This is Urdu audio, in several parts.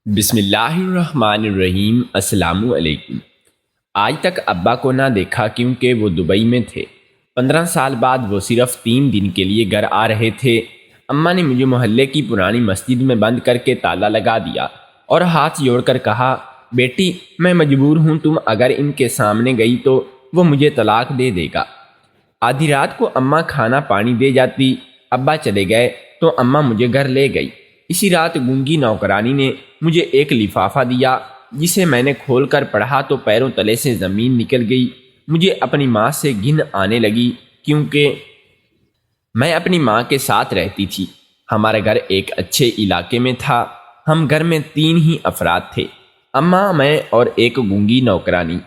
بسم اللہ الرحمن الرحیم۔ السلام علیکم۔ آج تک ابا کو نہ دیکھا کیونکہ وہ دبئی میں تھے۔ 15 سال بعد وہ صرف 3 دن کے لیے گھر آ رہے تھے۔ اماں نے مجھے محلے کی پرانی مسجد میں بند کر کے تالا لگا دیا اور ہاتھ جوڑ کر کہا، بیٹی میں مجبور ہوں، تم اگر ان کے سامنے گئی تو وہ مجھے طلاق دے دے گا۔ آدھی رات کو اماں کھانا پانی دے جاتی، ابا چلے گئے تو اماں مجھے گھر لے گئی۔ اسی رات گونگی نوکرانی نے مجھے ایک لفافہ دیا جسے میں نے کھول کر پڑھا تو پیروں تلے سے زمین نکل گئی۔ مجھے اپنی ماں سے گھن آنے لگی کیونکہ میں اپنی ماں کے ساتھ رہتی تھی۔ ہمارا گھر ایک اچھے علاقے میں تھا۔ ہم گھر میں 3 ہی افراد تھے، اماں، میں اور ایک گونگی نوکرانی،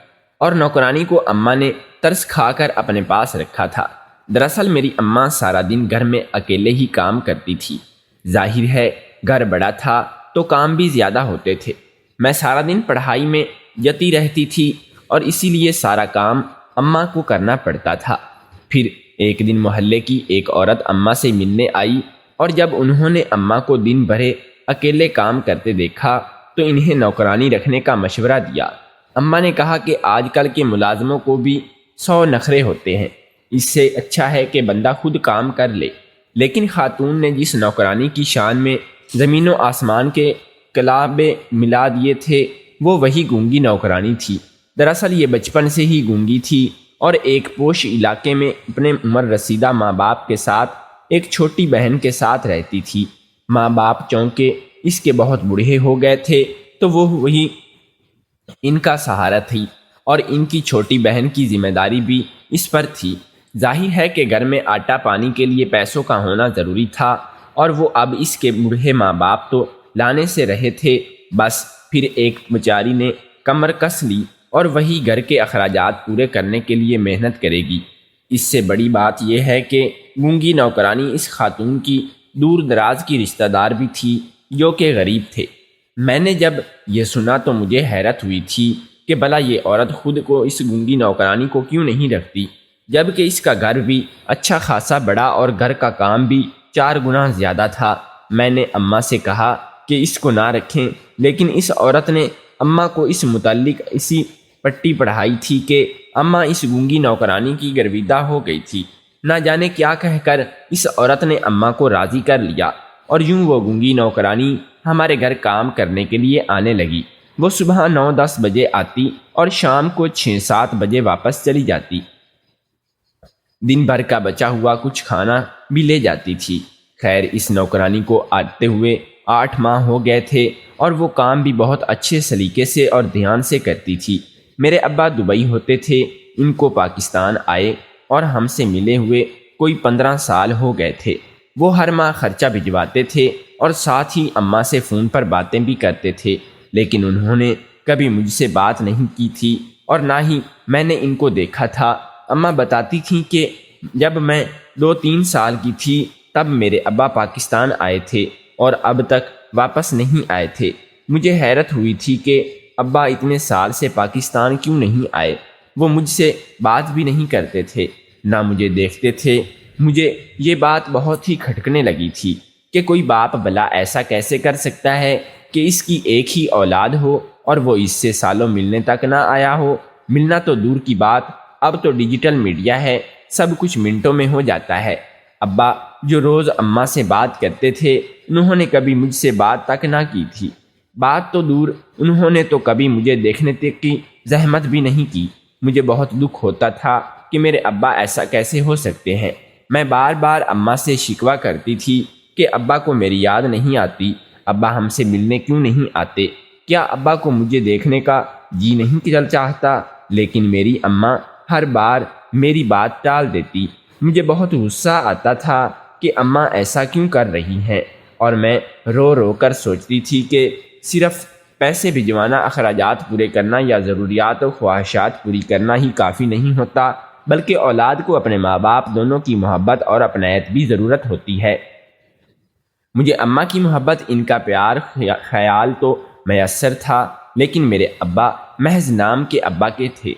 اور نوکرانی کو اماں نے ترس کھا کر اپنے پاس رکھا تھا۔ دراصل میری اماں سارا دن گھر میں اکیلے ہی کام کرتی تھی۔ ظاہر ہے گھر بڑا تھا تو کام بھی زیادہ ہوتے تھے۔ میں سارا دن پڑھائی میں جتی رہتی تھی اور اسی لیے سارا کام اماں کو کرنا پڑتا تھا۔ پھر ایک دن محلے کی ایک عورت اماں سے ملنے آئی اور جب انہوں نے اماں کو دن بھر اکیلے کام کرتے دیکھا تو انہیں نوکرانی رکھنے کا مشورہ دیا۔ اماں نے کہا کہ آج کل کے ملازموں کو بھی 100 نخرے ہوتے ہیں، اس سے اچھا ہے کہ بندہ خود کام کر لے۔ لیکن خاتون نے جس نوکرانی کی شان میں زمین و آسمان کے کلابے ملا دیے تھے وہ وہی گونگی نوکرانی تھی۔ دراصل یہ بچپن سے ہی گونگی تھی اور ایک پوش علاقے میں اپنے عمر رسیدہ ماں باپ کے ساتھ ایک چھوٹی بہن کے ساتھ رہتی تھی۔ ماں باپ چونکہ اس کے بہت بوڑھے ہو گئے تھے تو وہ وہی ان کا سہارا تھی اور ان کی چھوٹی بہن کی ذمہ داری بھی اس پر تھی۔ ظاہر ہے کہ گھر میں آٹا پانی کے لیے پیسوں کا ہونا ضروری تھا اور وہ اب اس کے بوڑھے ماں باپ تو لانے سے رہے تھے، بس پھر ایک بیچاری نے کمر کس لی اور وہی گھر کے اخراجات پورے کرنے کے لیے محنت کرے گی۔ اس سے بڑی بات یہ ہے کہ گونگی نوکرانی اس خاتون کی دور دراز کی رشتہ دار بھی تھی جو کہ غریب تھے۔ میں نے جب یہ سنا تو مجھے حیرت ہوئی تھی کہ بھلا یہ عورت خود کو اس گونگی نوکرانی کو کیوں نہیں رکھتی، جبکہ اس کا گھر بھی اچھا خاصا بڑا اور گھر کا کام بھی 4 گنا زیادہ تھا۔ میں نے اماں سے کہا کہ اس کو نہ رکھیں، لیکن اس عورت نے اماں کو اس متعلق اسی پٹی پڑھائی تھی کہ اماں اس گونگی نوکرانی کی گرویدہ ہو گئی تھی۔ نہ جانے کیا کہہ کر اس عورت نے اماں کو راضی کر لیا اور یوں وہ گونگی نوکرانی ہمارے گھر کام کرنے کے لیے آنے لگی۔ وہ صبح 9-10 بجے آتی اور شام کو 6-7 بجے واپس چلی جاتی۔ دن بھر کا بچا ہوا کچھ کھانا بھی لے جاتی تھی۔ خیر، اس نوکرانی کو آتے ہوئے 8 ماہ ہو گئے تھے اور وہ کام بھی بہت اچھے سلیقے سے اور دھیان سے کرتی تھی۔ میرے ابا دبئی ہوتے تھے، ان کو پاکستان آئے اور ہم سے ملے ہوئے کوئی 15 سال ہو گئے تھے۔ وہ ہر ماہ خرچہ بھجواتے تھے اور ساتھ ہی اماں سے فون پر باتیں بھی کرتے تھے، لیکن انہوں نے کبھی مجھ سے بات نہیں کی تھی اور نہ ہی میں نے ان کو دیکھا تھا۔ اماں بتاتی تھیں کہ جب میں 2-3 سال کی تھی تب میرے ابا پاکستان آئے تھے اور اب تک واپس نہیں آئے تھے۔ مجھے حیرت ہوئی تھی کہ ابا اتنے سال سے پاکستان کیوں نہیں آئے۔ وہ مجھ سے بات بھی نہیں کرتے تھے، نہ مجھے دیکھتے تھے۔ مجھے یہ بات بہت ہی کھٹکنے لگی تھی کہ کوئی باپ بھلا ایسا کیسے کر سکتا ہے کہ اس کی ایک ہی اولاد ہو اور وہ اس سے سالوں ملنے تک نہ آیا ہو۔ ملنا تو دور کی بات، اب تو ڈیجیٹل میڈیا ہے، سب کچھ منٹوں میں ہو جاتا ہے۔ ابا جو روز اماں سے بات کرتے تھے، انہوں نے کبھی مجھ سے بات تک نہ کی تھی۔ بات تو دور، انہوں نے تو کبھی مجھے دیکھنے تک کی زحمت بھی نہیں کی۔ مجھے بہت دکھ ہوتا تھا کہ میرے ابا ایسا کیسے ہو سکتے ہیں۔ میں بار بار اماں سے شکوہ کرتی تھی کہ ابا کو میری یاد نہیں آتی، ابا ہم سے ملنے کیوں نہیں آتے، کیا ابا کو مجھے دیکھنے کا جی نہیں چل چاہتا، لیکن میری اماں ہر بار میری بات ٹال دیتی۔ مجھے بہت غصہ آتا تھا کہ اماں ایسا کیوں کر رہی ہیں، اور میں رو رو کر سوچتی تھی کہ صرف پیسے بھجوانا، اخراجات پورے کرنا یا ضروریات و خواہشات پوری کرنا ہی کافی نہیں ہوتا، بلکہ اولاد کو اپنے ماں باپ دونوں کی محبت اور اپنائیت بھی ضرورت ہوتی ہے۔ مجھے اماں کی محبت، ان کا پیار خیال تو میسر تھا، لیکن میرے ابا محض نام کے ابا کے تھے،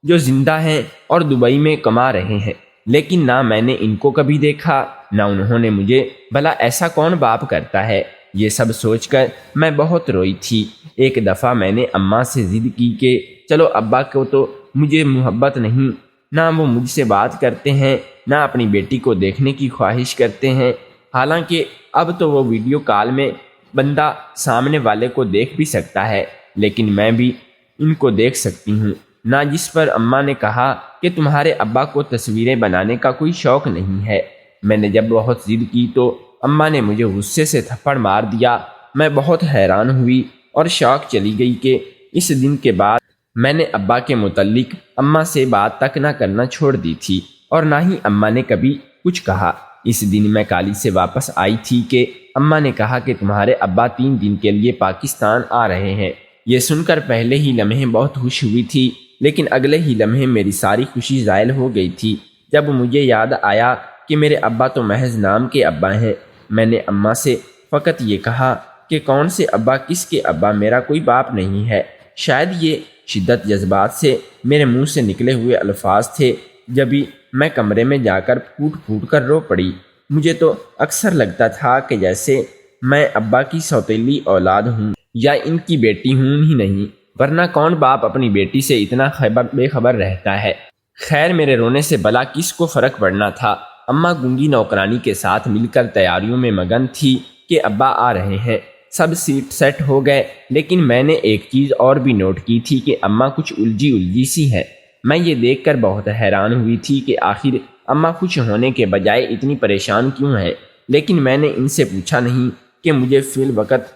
جو زندہ ہیں اور دبئی میں کما رہے ہیں، لیکن نہ میں نے ان کو کبھی دیکھا، نہ انہوں نے مجھے۔ بھلا ایسا کون باپ کرتا ہے یہ سب سوچ کر میں بہت روئی تھی۔ ایک دفعہ میں نے اماں سے ضد کی کہ چلو ابا کو تو مجھے محبت نہیں، نہ وہ مجھ سے بات کرتے ہیں، نہ اپنی بیٹی کو دیکھنے کی خواہش کرتے ہیں۔ حالانکہ اب تو وہ ویڈیو کال میں بندہ سامنے والے کو دیکھ بھی سکتا ہے، لیکن میں بھی ان کو دیکھ سکتی ہوں نہ۔ جس پر اماں نے کہا کہ تمہارے ابا کو تصویریں بنانے کا کوئی شوق نہیں ہے۔ میں نے جب بہت ضد کی تو اماں نے مجھے غصے سے تھپڑ مار دیا۔ میں بہت حیران ہوئی اور شوق چلی گئی کہ اس دن کے بعد میں نے ابا کے متعلق اماں سے بات تک نہ کرنا چھوڑ دی تھی، اور نہ ہی اماں نے کبھی کچھ کہا۔ اس دن میں کالج سے واپس آئی تھی کہ اماں نے کہا کہ تمہارے ابا 3 دن کے لیے پاکستان آ رہے ہیں۔ یہ سن کر پہلے ہی لمحے بہت خوش ہوئی تھی، لیکن اگلے ہی لمحے میری ساری خوشی زائل ہو گئی تھی جب مجھے یاد آیا کہ میرے ابا تو محض نام کے ابا ہیں۔ میں نے اماں سے فقط یہ کہا کہ کون سے ابا، کس کے ابا، میرا کوئی باپ نہیں ہے۔ شاید یہ شدت جذبات سے میرے منہ سے نکلے ہوئے الفاظ تھے، جبھی میں کمرے میں جا کر پھوٹ پھوٹ کر رو پڑی۔ مجھے تو اکثر لگتا تھا کہ جیسے میں ابا کی سوتیلی اولاد ہوں یا ان کی بیٹی ہوں ہی نہیں، ورنہ کون باپ اپنی بیٹی سے اتنا بے خبر رہتا ہے۔ خیر، میرے رونے سے بلا کس کو فرق پڑنا تھا۔ اماں گونگی نوکرانی کے ساتھ مل کر تیاریوں میں مگن تھی کہ ابا آ رہے ہیں۔ سب سیٹ سیٹ ہو گئے، لیکن میں نے ایک چیز اور بھی نوٹ کی تھی کہ اماں کچھ الجھی سی ہے۔ میں یہ دیکھ کر بہت حیران ہوئی تھی کہ آخر اماں خوش ہونے کے بجائے اتنی پریشان کیوں ہیں، لیکن میں نے ان سے پوچھا نہیں کہ مجھے فی الوقت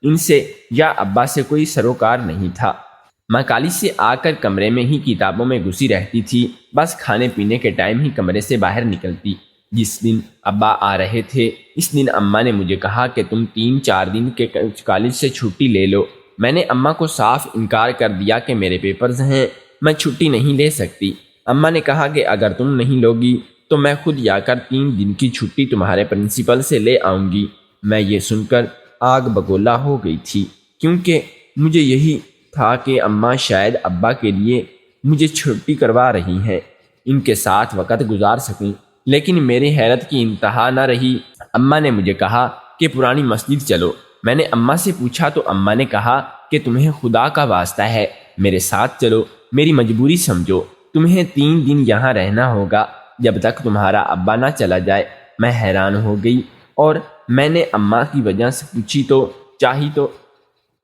ان سے یا ابا سے کوئی سروکار نہیں تھا۔ میں کالج سے آ کر کمرے میں ہی کتابوں میں گھسی رہتی تھی، بس کھانے پینے کے ٹائم ہی کمرے سے باہر نکلتی۔ جس دن ابا آ رہے تھے اس دن اماں نے مجھے کہا کہ تم 3-4 دن کے کالج سے چھٹی لے لو۔ میں نے اماں کو صاف انکار کر دیا کہ میرے پیپرز ہیں، میں چھٹی نہیں لے سکتی۔ اماں نے کہا کہ اگر تم نہیں لوگی تو میں خود جا کر 3 دن کی چھٹی تمہارے پرنسپل سے لے آؤں گی۔ میں یہ سن کر آگ بگولا ہو گئی تھی، کیونکہ مجھے یہی تھا کہ اماں شاید ابا کے لیے مجھے چھٹی کروا رہی ہیں، ان کے ساتھ وقت گزار سکوں۔ لیکن میری حیرت کی انتہا نہ رہی۔ اماں نے مجھے کہا کہ پرانی مسجد چلو۔ میں نے اماں سے پوچھا تو اماں نے کہا کہ تمہیں خدا کا واسطہ ہے میرے ساتھ چلو، میری مجبوری سمجھو، تمہیں 3 دن یہاں رہنا ہوگا جب تک تمہارا ابا نہ چلا جائے۔ میں حیران ہو گئی اور میں نے اماں کی وجہ سے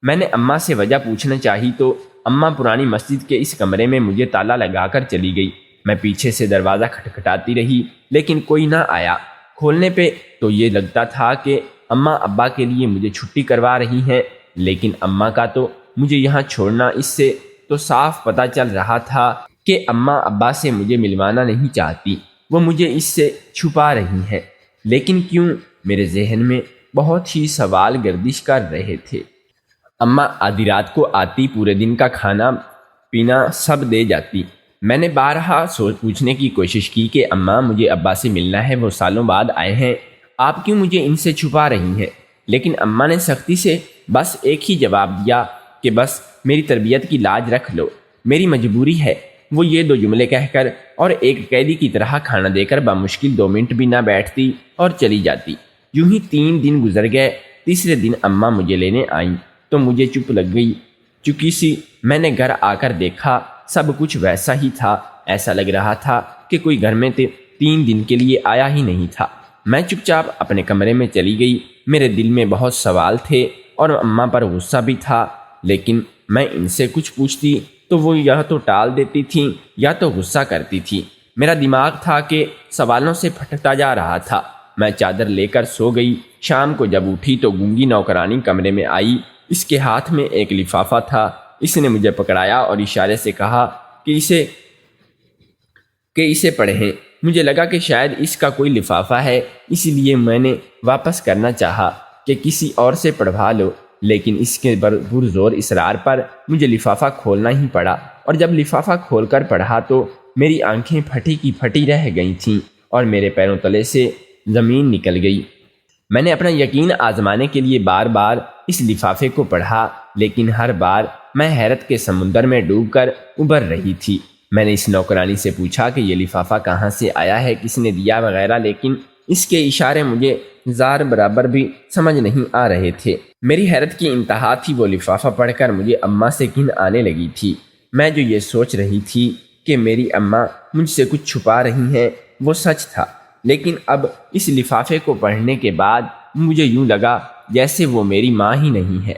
میں نے اماں سے وجہ پوچھنا چاہی تو اماں پرانی مسجد کے اس کمرے میں مجھے تالا لگا کر چلی گئی۔ میں پیچھے سے دروازہ کھٹکھٹاتی رہی، لیکن کوئی نہ آیا۔ کھولنے پہ تو یہ لگتا تھا کہ اماں ابا کے لیے مجھے چھٹی کروا رہی ہیں، لیکن اماں کا تو مجھے یہاں چھوڑنا، اس سے تو صاف پتہ چل رہا تھا کہ اماں ابا سے مجھے ملوانا نہیں چاہتی، وہ مجھے اس سے چھپا رہی ہیں۔ لیکن کیوں؟ میرے ذہن میں بہت ہی سوال گردش کر رہے تھے۔ اماں آدھی رات کو آتی، پورے دن کا کھانا پینا سب دے جاتی۔ میں نے بارہا پوچھنے کی کوشش کی کہ اماں مجھے ابا سے ملنا ہے، وہ سالوں بعد آئے ہیں، آپ کیوں مجھے ان سے چھپا رہی ہیں؟ لیکن اماں نے سختی سے بس ایک ہی جواب دیا کہ بس میری تربیت کی لاج رکھ لو، میری مجبوری ہے۔ وہ یہ 2 جملے کہہ کر اور ایک قیدی کی طرح کھانا دے کر بمشکل 2 منٹ بھی نہ بیٹھتی اور چلی جاتی۔ یوں ہی 3 دن گزر گئے۔ تیسرے دن اماں مجھے لینے آئیں تو مجھے چپ لگ گئی، چکی سی۔ میں نے گھر آ کر دیکھا، سب کچھ ویسا ہی تھا، ایسا لگ رہا تھا کہ کوئی گھر میں 3 دن کے لیے آیا ہی نہیں تھا۔ میں چپ چاپ اپنے کمرے میں چلی گئی۔ میرے دل میں بہت سوال تھے اور اماں پر غصہ بھی تھا، لیکن میں ان سے کچھ پوچھتی تو وہ یا تو ٹال دیتی تھیں یا تو غصہ کرتی تھیں۔ میرا دماغ تھا کہ سوالوں سے پھٹتا جا رہا تھا۔ میں چادر لے کر سو گئی۔ شام کو جب اٹھی تو گونگی نوکرانی کمرے میں آئی، اس کے ہاتھ میں ایک لفافہ تھا۔ اس نے مجھے پکڑایا اور اشارے سے کہا کہ اسے پڑھیں۔ مجھے لگا کہ شاید اس کا کوئی لفافہ ہے، اس لیے میں نے واپس کرنا چاہا کہ کسی اور سے پڑھوا لو، لیکن اس کے پرزور اصرار پر مجھے لفافہ کھولنا ہی پڑا، اور جب لفافہ کھول کر پڑھا تو میری آنکھیں پھٹی کی پھٹی رہ گئی تھیں اور میرے پیروں تلے سے زمین نکل گئی۔ میں نے اپنا یقین آزمانے کے لیے بار بار اس لفافے کو پڑھا، لیکن ہر بار میں حیرت کے سمندر میں ڈوب کر ابھر رہی تھی۔ میں نے اس نوکرانی سے پوچھا کہ یہ لفافہ کہاں سے آیا ہے، کس نے دیا وغیرہ، لیکن اس کے اشارے مجھے زار برابر بھی سمجھ نہیں آ رہے تھے۔ میری حیرت کی انتہا تھی، وہ لفافہ پڑھ کر مجھے اماں سے گھن آنے لگی تھی۔ میں جو یہ سوچ رہی تھی کہ میری اماں مجھ سے کچھ چھپا رہی ہیں، وہ سچ تھا، لیکن اب اس لفافے کو پڑھنے کے بعد مجھے یوں لگا جیسے وہ میری ماں ہی نہیں ہے۔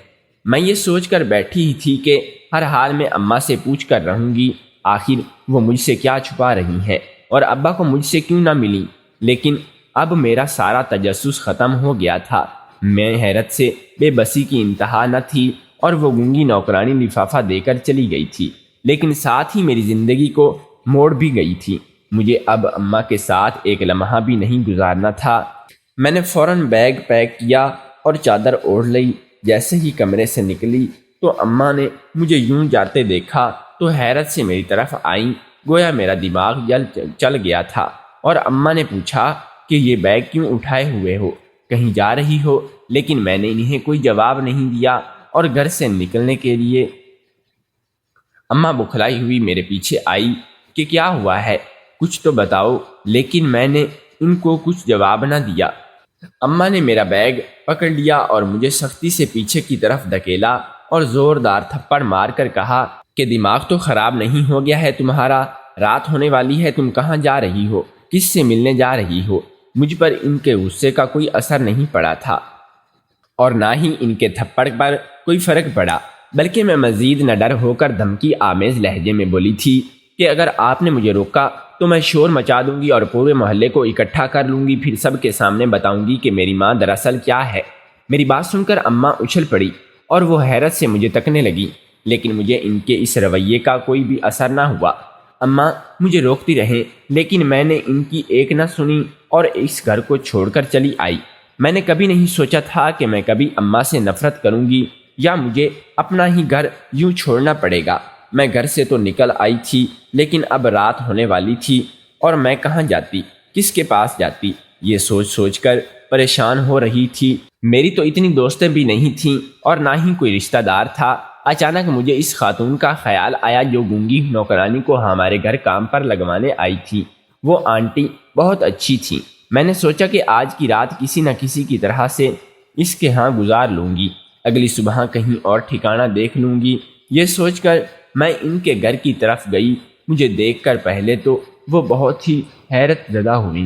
میں یہ سوچ کر بیٹھی ہی تھی کہ ہر حال میں اماں سے پوچھ کر رہوں گی آخر وہ مجھ سے کیا چھپا رہی ہیں اور ابا کو مجھ سے کیوں نہ ملی، لیکن اب میرا سارا تجسس ختم ہو گیا تھا۔ میں حیرت سے بے بسی کی انتہا نہ تھی اور وہ گونگی نوکرانی لفافہ دے کر چلی گئی تھی، لیکن ساتھ ہی میری زندگی کو موڑ بھی گئی تھی۔ مجھے اب اماں کے ساتھ ایک لمحہ بھی نہیں گزارنا تھا۔ میں نے فوراً بیگ پیک کیا اور چادر اوڑھ لی۔ جیسے ہی کمرے سے نکلی تو اماں نے مجھے یوں جاتے دیکھا تو حیرت سے میری طرف آئیں، گویا میرا دماغ چل گیا تھا، اور اماں نے پوچھا کہ یہ بیگ کیوں اٹھائے ہوئے ہو، کہیں جا رہی ہو؟ لیکن میں نے انہیں کوئی جواب نہیں دیا اور گھر سے نکلنے کے لیے اماں بکھلائی ہوئی میرے پیچھے آئی کہ کیا ہوا ہے، کچھ تو بتاؤ، لیکن میں نے ان کو کچھ جواب نہ دیا۔ اماں نے میرا بیگ پکڑ لیا اور مجھے سختی سے پیچھے کی طرف دھکیلا اور زوردار تھپڑ مار کر کہا کہ دماغ تو خراب نہیں ہو گیا ہے تمہارا؟ رات ہونے والی ہے، تم کہاں جا رہی ہو؟ کس سے ملنے جا رہی ہو؟ مجھ پر ان کے غصے کا کوئی اثر نہیں پڑا تھا اور نہ ہی ان کے تھپڑ پر کوئی فرق پڑا، بلکہ میں مزید نڈر ہو کر دھمکی آمیز لہجے میں بولی تھی کہ اگر آپ نے مجھے روکا تو میں شور مچا دوں گی اور پورے محلے کو اکٹھا کر لوں گی، پھر سب کے سامنے بتاؤں گی کہ میری ماں دراصل کیا ہے۔ میری بات سن کر اماں اچھل پڑی اور وہ حیرت سے مجھے تکنے لگی، لیکن مجھے ان کے اس رویے کا کوئی بھی اثر نہ ہوا۔ اماں مجھے روکتی رہیں، لیکن میں نے ان کی ایک نہ سنی اور اس گھر کو چھوڑ کر چلی آئی۔ میں نے کبھی نہیں سوچا تھا کہ میں کبھی اماں سے نفرت کروں گی یا مجھے اپنا ہی گھر یوں چھوڑنا پڑے گا۔ میں گھر سے تو نکل آئی تھی، لیکن اب رات ہونے والی تھی اور میں کہاں جاتی، کس کے پاس جاتی، یہ سوچ سوچ کر پریشان ہو رہی تھی۔ میری تو اتنی دوستیں بھی نہیں تھیں اور نہ ہی کوئی رشتہ دار تھا۔ اچانک مجھے اس خاتون کا خیال آیا جو گونگی نوکرانی کو ہمارے گھر کام پر لگوانے آئی تھی۔ وہ آنٹی بہت اچھی تھی۔ میں نے سوچا کہ آج کی رات کسی نہ کسی کی طرح سے اس کے ہاں گزار لوں گی، اگلی صبح کہیں اور ٹھکانہ دیکھ لوں گی۔ یہ سوچ کر میں ان کے گھر کی طرف گئی۔ مجھے دیکھ کر پہلے تو وہ بہت ہی حیرت زدہ ہوئی،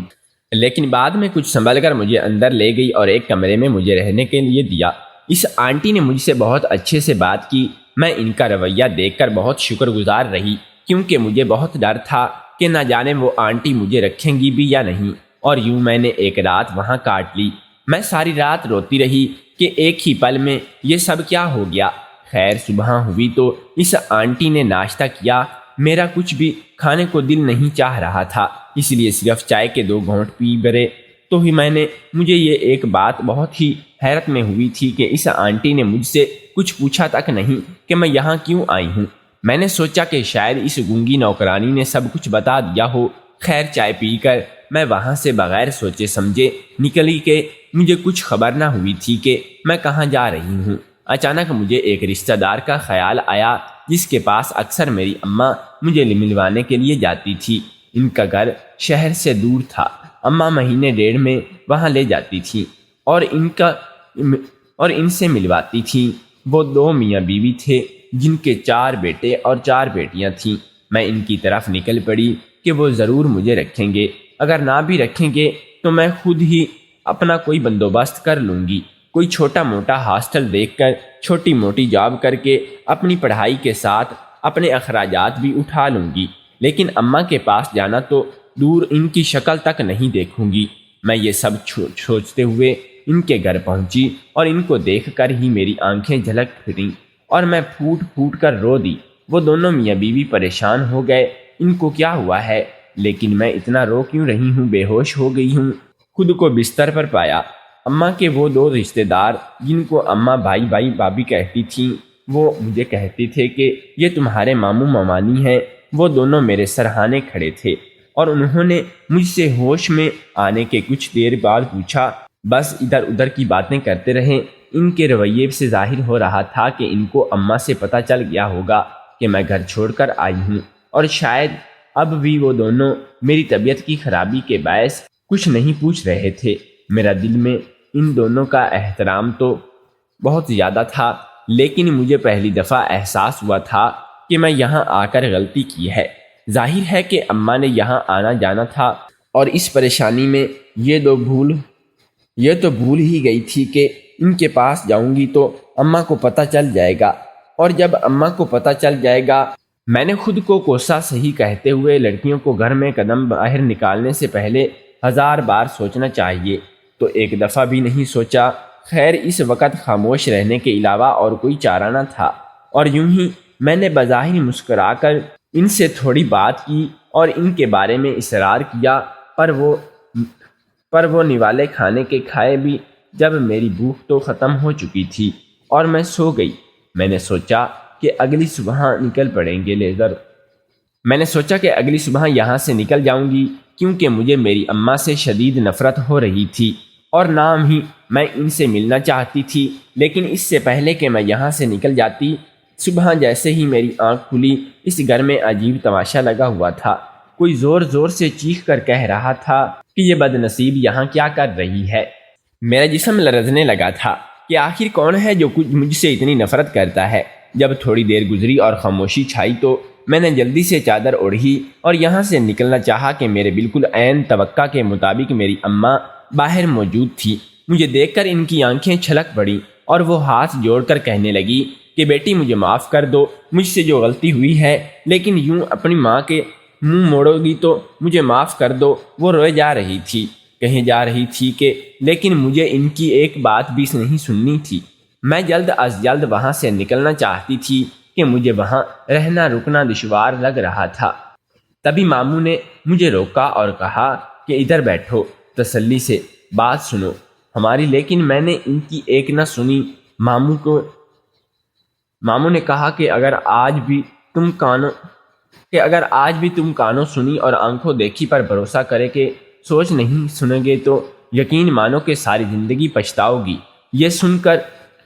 لیکن بعد میں کچھ سنبھل کر مجھے اندر لے گئی اور ایک کمرے میں مجھے رہنے کے لیے دیا۔ اس آنٹی نے مجھ سے بہت اچھے سے بات کی۔ میں ان کا رویہ دیکھ کر بہت شکر گزار رہی، کیونکہ مجھے بہت ڈر تھا کہ نہ جانے وہ آنٹی مجھے رکھیں گی بھی یا نہیں، اور یوں میں نے ایک رات وہاں کاٹ لی۔ میں ساری رات روتی رہی کہ ایک ہی پل میں یہ سب کیا ہو گیا۔ خیر صبح ہوئی تو اس آنٹی نے ناشتہ کیا۔ میرا کچھ بھی کھانے کو دل نہیں چاہ رہا تھا، اس لیے صرف چائے کے 2 گھونٹ پی برے تو ہی مجھے یہ ایک بات بہت ہی حیرت میں ہوئی تھی کہ اس آنٹی نے مجھ سے کچھ پوچھا تک نہیں کہ میں یہاں کیوں آئی ہوں۔ میں نے سوچا کہ شاید اس گونگی نوکرانی نے سب کچھ بتا دیا ہو۔ خیر چائے پی کر میں وہاں سے بغیر سوچے سمجھے نکلی کہ مجھے کچھ خبر نہ ہوئی تھی کہ میں کہاں جا رہی ہوں۔ اچانک مجھے ایک رشتہ دار کا خیال آیا جس کے پاس اکثر میری اماں مجھے ملوانے کے لیے جاتی تھی۔ ان کا گھر شہر سے دور تھا۔ اماں مہینے 1.5 میں وہاں لے جاتی تھیں اور ان سے ملواتی تھیں۔ وہ 2 میاں بیوی تھے جن کے 4 بیٹے اور 4 بیٹیاں تھیں۔ میں ان کی طرف نکل پڑی کہ وہ ضرور مجھے رکھیں گے، اگر نہ بھی رکھیں گے تو میں خود ہی اپنا کوئی بندوبست کر لوں گی، کوئی چھوٹا موٹا ہاسٹل دیکھ کر چھوٹی موٹی جاب کر کے اپنی پڑھائی کے ساتھ اپنے اخراجات بھی اٹھا لوں گی۔ لیکن اماں کے پاس جانا تو دور، ان کی شکل تک نہیں دیکھوں گی۔ میں یہ سب سوچتے ہوئے ان کے گھر پہنچی اور ان کو دیکھ کر ہی میری آنکھیں جھلک پھریں اور میں پھوٹ پھوٹ کر رو دی۔ وہ دونوں میاں بیوی پریشان ہو گئے، ان کو کیا ہوا ہے؟ لیکن میں اتنا رو کیوں رہی ہوں؟ بے ہوش ہو گئی ہوں۔ خود کو بستر پر پایا۔ اماں کے وہ 2 رشتہ دار جن کو اماں بھائی بھائی بابی کہتی تھیں، وہ مجھے کہتے تھے کہ یہ تمہارے ماموں ممانی ہیں۔ وہ دونوں میرے سرہانے کھڑے تھے اور انہوں نے مجھ سے ہوش میں آنے کے کچھ دیر بعد پوچھا، بس ادھر ادھر کی باتیں کرتے رہے۔ ان کے رویے سے ظاہر ہو رہا تھا کہ ان کو اماں سے پتہ چل گیا ہوگا کہ میں گھر چھوڑ کر آئی ہوں، اور شاید اب بھی وہ دونوں میری طبیعت کی خرابی کے باعث کچھ نہیں پوچھ رہے تھے۔ میرا دل میں ان دونوں کا احترام تو بہت زیادہ تھا، لیکن مجھے پہلی دفعہ احساس ہوا تھا کہ میں یہاں آ کر غلطی کی ہے۔ ظاہر ہے کہ اماں نے یہاں آنا جانا تھا، اور اس پریشانی میں یہ تو بھول ہی گئی تھی کہ ان کے پاس جاؤں گی تو اماں کو پتہ چل جائے گا، اور جب اماں کو پتہ چل جائے گا۔ میں نے خود کو کوسا صحیح کہتے ہوئے لڑکیوں کو گھر میں قدم باہر نکالنے سے پہلے 1000 بار سوچنا چاہیے، تو ایک دفعہ بھی نہیں سوچا۔ خیر، اس وقت خاموش رہنے کے علاوہ اور کوئی چارہ نہ تھا، اور یوں ہی میں نے بظاہر مسکرا کر ان سے تھوڑی بات کی اور ان کے بارے میں اصرار کیا، پر وہ نوالے کھانے کے کھائے بھی جب میری بھوک تو ختم ہو چکی تھی اور میں سو گئی۔ میں نے سوچا کہ اگلی صبح یہاں سے نکل جاؤں گی، کیونکہ مجھے میری اماں سے شدید نفرت ہو رہی تھی، اور نام ہی میں ان سے ملنا چاہتی تھی۔ لیکن اس سے پہلے کہ میں یہاں سے نکل جاتی، صبح جیسے ہی میری آنکھ کھلی، اس گھر میں عجیب تماشا لگا ہوا تھا۔ کوئی زور زور سے چیخ کر کہہ رہا تھا کہ یہ بد نصیب یہاں کیا کر رہی ہے۔ میرا جسم لرزنے لگا تھا کہ آخر کون ہے جو مجھ سے اتنی نفرت کرتا ہے۔ جب تھوڑی دیر گزری اور خاموشی چھائی تو میں نے جلدی سے چادر اوڑھی اور یہاں سے نکلنا چاہا کہ میرے بالکل عین توقع کے مطابق میری اماں باہر موجود تھی۔ مجھے دیکھ کر ان کی آنکھیں چھلک پڑیں اور وہ ہاتھ جوڑ کر کہنے لگی کہ بیٹی مجھے معاف کر دو، مجھ سے جو غلطی ہوئی ہے، لیکن یوں اپنی ماں کے منہ موڑو گی تو مجھے معاف کر دو۔ وہ روئے جا رہی تھی، کہیں جا رہی تھی کہ لیکن مجھے ان کی ایک بات بھی نہیں سننی تھی۔ میں جلد از جلد وہاں سے نکلنا چاہتی تھی کہ مجھے وہاں رہنا رکنا دشوار لگ رہا تھا۔ تبھی ماموں نے مجھے روکا اور کہا کہ ادھر بیٹھو، تسلی سے بات سنو ہماری، لیکن میں نے ان کی ایک نہ سنی۔ ماموں نے کہا کہ اگر آج بھی تم کانوں سنی اور آنکھوں دیکھی پر بھروسہ کرے کہ سوچ نہیں سنو گے تو یقین مانو کہ ساری زندگی پچھتاؤ گی۔ یہ سن کر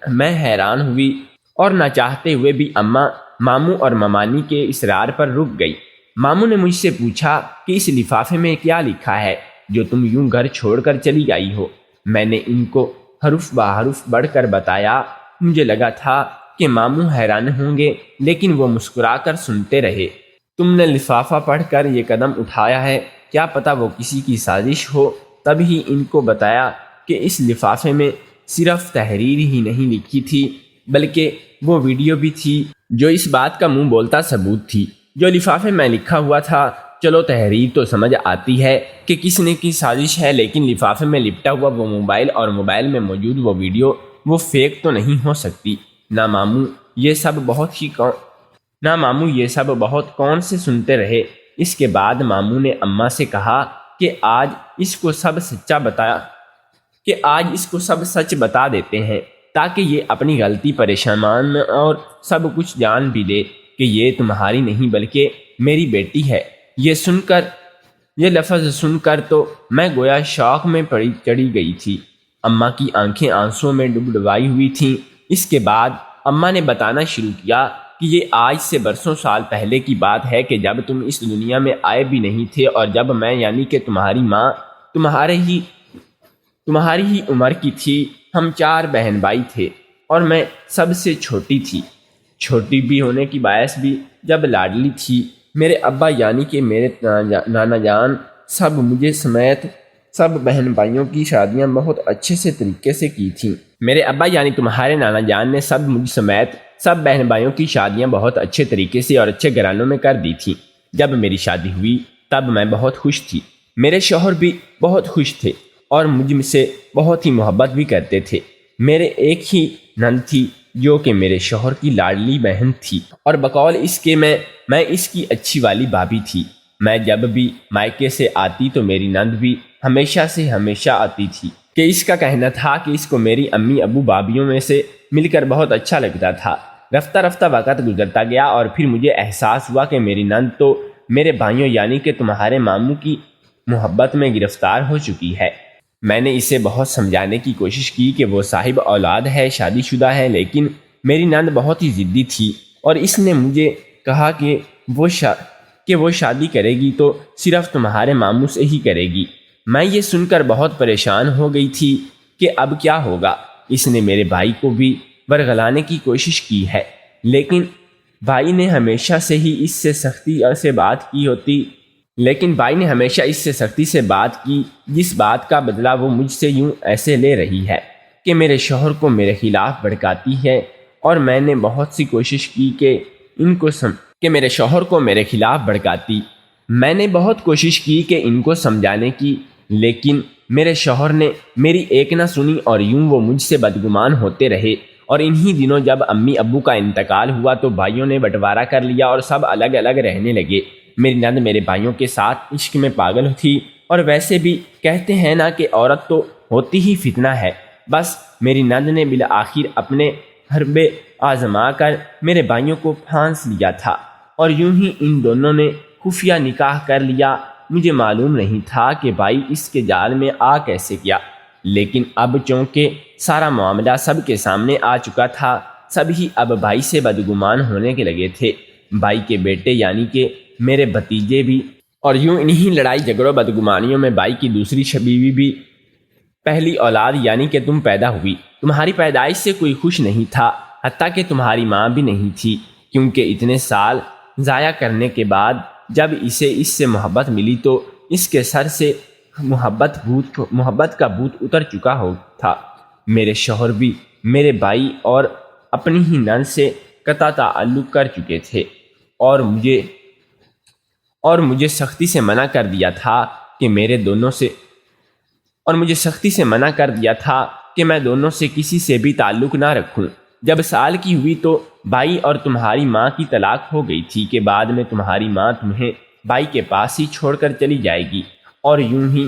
میں حیران ہوئی اور نہ چاہتے ہوئے بھی ماموں اور ممانی کے اصرار پر رک گئی۔ ماموں نے مجھ سے پوچھا کہ اس لفافے میں کیا لکھا ہے جو تم یوں گھر چھوڑ کر چلی آئی ہو۔ میں نے ان کو حرف بحرف پڑھ کر بتایا۔ مجھے لگا تھا کہ ماموں حیران ہوں گے، لیکن وہ مسکرا کر سنتے رہے۔ تم نے لفافہ پڑھ کر یہ قدم اٹھایا ہے، کیا پتہ وہ کسی کی سازش ہو۔ تب ہی ان کو بتایا کہ اس لفافے میں صرف تحریر ہی نہیں لکھی تھی، بلکہ وہ ویڈیو بھی تھی جو اس بات کا منہ بولتا ثبوت تھی جو لفافے میں لکھا ہوا تھا۔ چلو تحریر تو سمجھ آتی ہے کہ کس نے کی سازش ہے، لیکن لفافے میں لپٹا ہوا وہ موبائل اور موبائل میں موجود وہ ویڈیو، وہ فیک تو نہیں ہو سکتی۔ نہ ماموں یہ سب بہت کون سے سنتے رہے۔ اس کے بعد ماموں نے اماں سے کہا کہ آج اس کو سب سچ بتا دیتے ہیں، تاکہ یہ اپنی غلطی پریشان اور سب کچھ جان بھی لے کہ یہ تمہاری نہیں بلکہ میری بیٹی ہے۔ یہ لفظ سن کر تو میں گویا شوق میں چڑھی گئی تھی۔ اماں کی آنکھیں آنسوں میں ڈبائی ہوئی تھیں۔ اس کے بعد اماں نے بتانا شروع کیا کہ یہ آج سے برسوں سال پہلے کی بات ہے کہ جب تم اس دنیا میں آئے بھی نہیں تھے، اور جب میں یعنی کہ تمہاری ماں تمہاری ہی عمر کی تھی۔ ہم 4 بہن بھائی تھے اور میں سب سے چھوٹی تھی۔ چھوٹی بھی ہونے کی باعث بھی جب لاڈلی تھی۔ میرے ابا یعنی کہ میرے نانا جان سب مجھے سمیت سب بہن بھائیوں کی شادیاں بہت اچھے سے طریقے سے کی تھیں۔ میرے ابا یعنی تمہارے نانا جان نے سب مجھ سمیت سب بہن بھائیوں کی شادیاں بہت اچھے طریقے سے اور اچھے گھرانوں میں کر دی تھیں۔ جب میری شادی ہوئی تب میں بہت خوش تھی۔ میرے شوہر بھی بہت خوش تھے اور مجھ سے بہت ہی محبت بھی کرتے تھے۔ میرے ایک ہی نند تھی جو کہ میرے شوہر کی لاڈلی بہن تھی، اور بقول اس کے میں اس کی اچھی والی بھابھی تھی۔ میں جب بھی مائکے سے آتی تو میری نند بھی ہمیشہ آتی تھی کہ اس کا کہنا تھا کہ اس کو میری امی ابو بھابھیوں میں سے مل کر بہت اچھا لگتا تھا۔ رفتہ رفتہ وقت گزرتا گیا اور پھر مجھے احساس ہوا کہ میری نند تو میرے بھائیوں یعنی کہ تمہارے ماموں کی محبت میں گرفتار ہو چکی ہے۔ میں نے اسے بہت سمجھانے کی کوشش کی کہ وہ صاحب اولاد ہے، شادی شدہ ہے، لیکن میری نند بہت ہی ضدی تھی اور اس نے مجھے کہا کہ وہ شادی کرے گی تو صرف تمہارے ماموں سے ہی کرے گی۔ میں یہ سن کر بہت پریشان ہو گئی تھی کہ اب کیا ہوگا۔ اس نے میرے بھائی کو بھی ورغلانے کی کوشش کی ہے، لیکن بھائی نے ہمیشہ اس سے سختی سے بات کی، جس بات کا بدلہ وہ مجھ سے یوں ایسے لے رہی ہے کہ میرے شوہر کو میرے خلاف بھڑکاتی ہے، اور میں نے بہت سی کوشش کی کہ میرے شوہر کو میرے خلاف بھڑکاتی۔ میں نے بہت کوشش کی کہ ان کو سمجھانے کی، لیکن میرے شوہر نے میری ایک نہ سنی، اور یوں وہ مجھ سے بدگمان ہوتے رہے۔ اور انہی دنوں جب امی ابو کا انتقال ہوا تو بھائیوں نے بٹوارہ کر لیا اور سب الگ الگ رہنے لگے۔ میری نند میرے بھائیوں کے ساتھ عشق میں پاگل تھی، اور ویسے بھی کہتے ہیں نا کہ عورت تو ہوتی ہی فتنہ ہے۔ بس میری نند نے بالآخر اپنے حربے آزما کر میرے بھائیوں کو پھانس لیا تھا، اور یوں ہی ان دونوں نے خفیہ نکاح کر لیا۔ مجھے معلوم نہیں تھا کہ بھائی اس کے جال میں آ کیسے گیا، لیکن اب چونکہ سارا معاملہ سب کے سامنے آ چکا تھا، سب ہی اب بھائی سے بدگمان ہونے کے لگے تھے۔ بھائی کے بیٹے یعنی کہ میرے بھتیجے بھی، اور یوں انہی لڑائی جھگڑوں بدگمانیوں میں بھائی کی دوسری بیوی بھی پہلی اولاد یعنی کہ تم پیدا ہوئی۔ تمہاری پیدائش سے کوئی خوش نہیں تھا، حتیٰ کہ تمہاری ماں بھی نہیں تھی، کیونکہ اتنے سال ضائع کرنے کے بعد جب اسے اس سے محبت ملی تو اس کے سر سے محبت کا بھوت اتر چکا تھا۔ میرے شوہر بھی میرے بھائی اور اپنی ہی نند سے قطع تعلق کر چکے تھے، اور مجھے سختی سے منع کر دیا تھا کہ میں دونوں سے کسی سے بھی تعلق نہ رکھوں۔ جب سال کی ہوئی تو بھائی اور تمہاری ماں کی طلاق ہو گئی تھی کہ بعد میں تمہاری ماں تمہیں بھائی کے پاس ہی چھوڑ کر چلی جائے گی، اور یوں ہی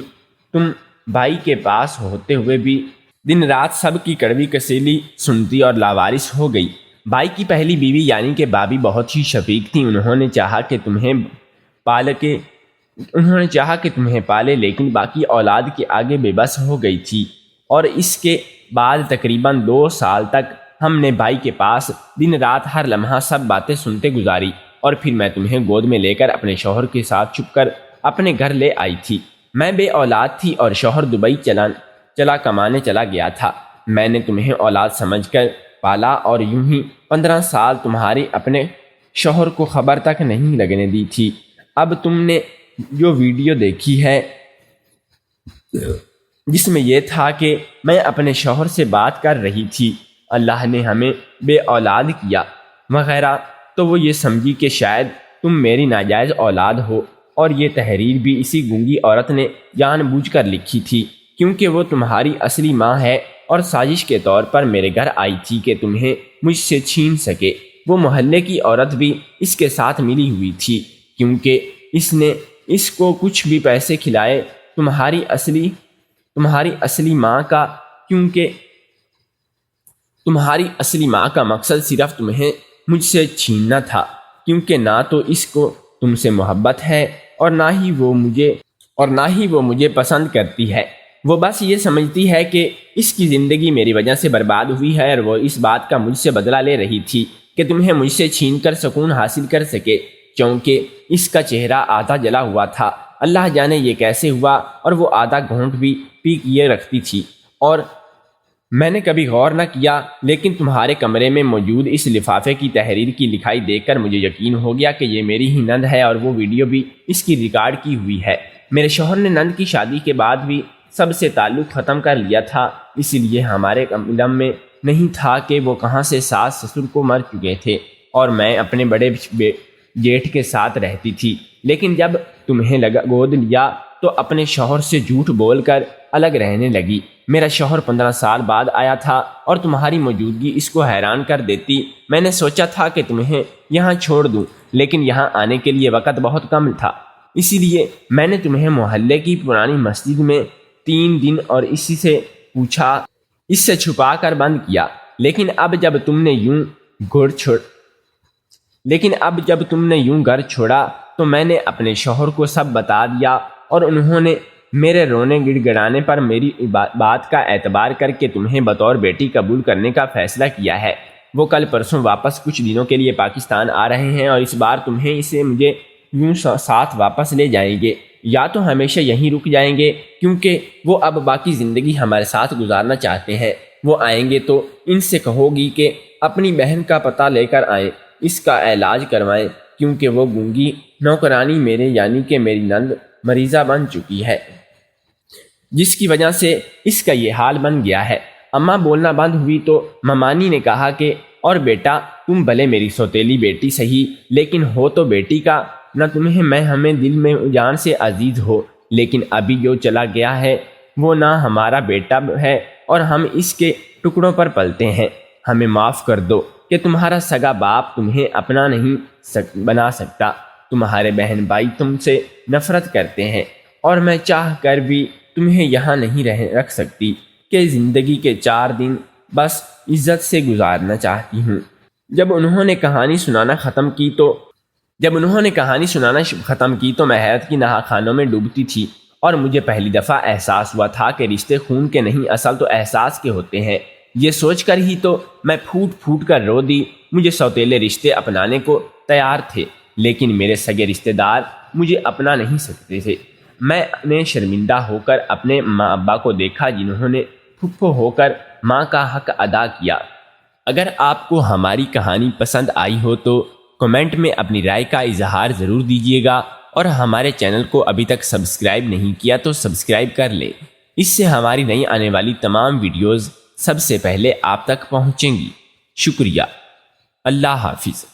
تم بھائی کے پاس ہوتے ہوئے بھی دن رات سب کی کڑوی کسیلی سنتی اور لاوارث ہو گئی۔ بھائی کی پہلی بیوی یعنی کہ بابی بہت ہی شفیق تھی، انہوں نے چاہا کہ تمہیں پالے، لیکن باقی اولاد کے آگے بے بس ہو گئی تھی، اور اس کے بعد تقریباً 2 سال تک ہم نے بھائی کے پاس دن رات ہر لمحہ سب باتیں سنتے گزاری، اور پھر میں تمہیں گود میں لے کر اپنے شوہر کے ساتھ چھپ کر اپنے گھر لے آئی تھی۔ میں بے اولاد تھی اور شوہر دبئی چلا کمانے چلا گیا تھا۔ میں نے تمہیں اولاد سمجھ کر پالا، اور یوں ہی 15 سال تمہارے اپنے شوہر کو خبر تک نہیں لگنے دی تھی۔ اب تم نے جو ویڈیو دیکھی ہے جس میں یہ تھا کہ میں اپنے شوہر سے بات کر رہی تھی، اللہ نے ہمیں بے اولاد کیا وغیرہ، تو وہ یہ سمجھی کہ شاید تم میری ناجائز اولاد ہو، اور یہ تحریر بھی اسی گونگی عورت نے جان بوجھ کر لکھی تھی، کیونکہ وہ تمہاری اصلی ماں ہے، اور سازش کے طور پر میرے گھر آئی تھی کہ تمہیں مجھ سے چھین سکے۔ وہ محلے کی عورت بھی اس کے ساتھ ملی ہوئی تھی، کیونکہ اس نے اس کو کچھ بھی پیسے کھلائے تمہاری اصلی ماں کا مقصد صرف تمہیں مجھ سے چھیننا تھا، کیونکہ نہ تو اس کو تم سے محبت ہے، اور نہ ہی وہ مجھے پسند کرتی ہے۔ وہ بس یہ سمجھتی ہے کہ اس کی زندگی میری وجہ سے برباد ہوئی ہے، اور وہ اس بات کا مجھ سے بدلہ لے رہی تھی کہ تمہیں مجھ سے چھین کر سکون حاصل کر سکے، چونکہ اس کا چہرہ آدھا جلا ہوا تھا، اللہ جانے یہ کیسے ہوا، اور وہ آدھا گھونٹ بھی پی کیے رکھتی تھی، اور میں نے کبھی غور نہ کیا، لیکن تمہارے کمرے میں موجود اس لفافے کی تحریر کی لکھائی دیکھ کر مجھے یقین ہو گیا کہ یہ میری ہی نند ہے، اور وہ ویڈیو بھی اس کی ریکارڈ کی ہوئی ہے۔ میرے شوہر نے نند کی شادی کے بعد بھی سب سے تعلق ختم کر لیا تھا، اس لیے ہمارے علم میں نہیں تھا کہ وہ کہاں سے ساس سسر کو مر چکے تھے، اور میں اپنے بڑے جیٹھ کے ساتھ رہتی تھی۔ لیکن جب تمہیں گود لیا تو اپنے شوہر سے جھوٹ بول کر الگ رہنے لگی۔ میرا شوہر 15 سال بعد آیا تھا، اور تمہاری موجودگی اس کو حیران کر دیتی۔ میں نے سوچا تھا کہ تمہیں یہاں چھوڑ دوں، لیکن یہاں آنے کے لیے وقت بہت کم تھا، اسی لیے میں نے تمہیں محلے کی پرانی مسجد میں 3 دن اور اس سے چھپا کر بند کیا۔ لیکن اب جب تم نے یوں گھر چھوڑا تو میں نے اپنے شوہر کو سب بتا دیا، اور انہوں نے میرے رونے گڑ گڑانے پر میری بات کا اعتبار کر کے تمہیں بطور بیٹی قبول کرنے کا فیصلہ کیا ہے۔ وہ کل پرسوں واپس کچھ دنوں کے لیے پاکستان آ رہے ہیں، اور اس بار تمہیں مجھے یوں ساتھ واپس لے جائیں گے۔ یا تو ہمیشہ یہیں رک جائیں گے کیونکہ وہ اب باقی زندگی ہمارے ساتھ گزارنا چاہتے ہیں۔ وہ آئیں گے تو ان سے کہو گی کہ اپنی بہن کا پتہ لے کر آئیں، اس کا علاج کروائیں، کیونکہ وہ گونگی نوکرانی میرے یعنی کہ میری نند مریضہ بن چکی ہے، جس کی وجہ سے اس کا یہ حال بن گیا ہے۔ اماں بولنا بند ہوئی تو ممانی نے کہا کہ اور بیٹا تم بھلے میری سوتیلی بیٹی صحیح، لیکن ہو تو بیٹی کا، نہ تمہیں میں ہمیں دل میں جان سے عزیز ہو، لیکن ابھی جو چلا گیا ہے وہ نہ ہمارا بیٹا ہے اور ہم اس کے ٹکڑوں پر پلتے ہیں۔ ہمیں معاف کر دو کہ تمہارا سگا باپ تمہیں اپنا نہیں بنا سکتا، تمہارے بہن بھائی تم سے نفرت کرتے ہیں، اور میں چاہ کر بھی تمہیں یہاں نہیں رکھ سکتی کہ زندگی کے 4 دن بس عزت سے گزارنا چاہتی ہوں۔ جب انہوں نے کہانی سنانا ختم کی تو میں حیرت کی نہاخانوں میں ڈوبتی تھی، اور مجھے پہلی دفعہ احساس ہوا تھا کہ رشتے خون کے نہیں اصل تو احساس کے ہوتے ہیں۔ یہ سوچ کر ہی تو میں پھوٹ پھوٹ کر رو دی۔ مجھے سوتیلے رشتے اپنانے کو تیار تھے، لیکن میرے سگے رشتے دار مجھے اپنا نہیں سکتے تھے۔ میں نے شرمندہ ہو کر اپنے ماں ابا کو دیکھا جنہوں نے پھپھو ہو کر ماں کا حق ادا کیا۔ اگر آپ کو ہماری کہانی پسند آئی ہو تو کمنٹ میں اپنی رائے کا اظہار ضرور دیجیے گا، اور ہمارے چینل کو ابھی تک سبسکرائب نہیں کیا تو سبسکرائب کر لیں۔ اس سے ہماری نئی آنے والی تمام ویڈیوز سب سے پہلے آپ تک پہنچیں گی۔ شکریہ۔ اللہ حافظ۔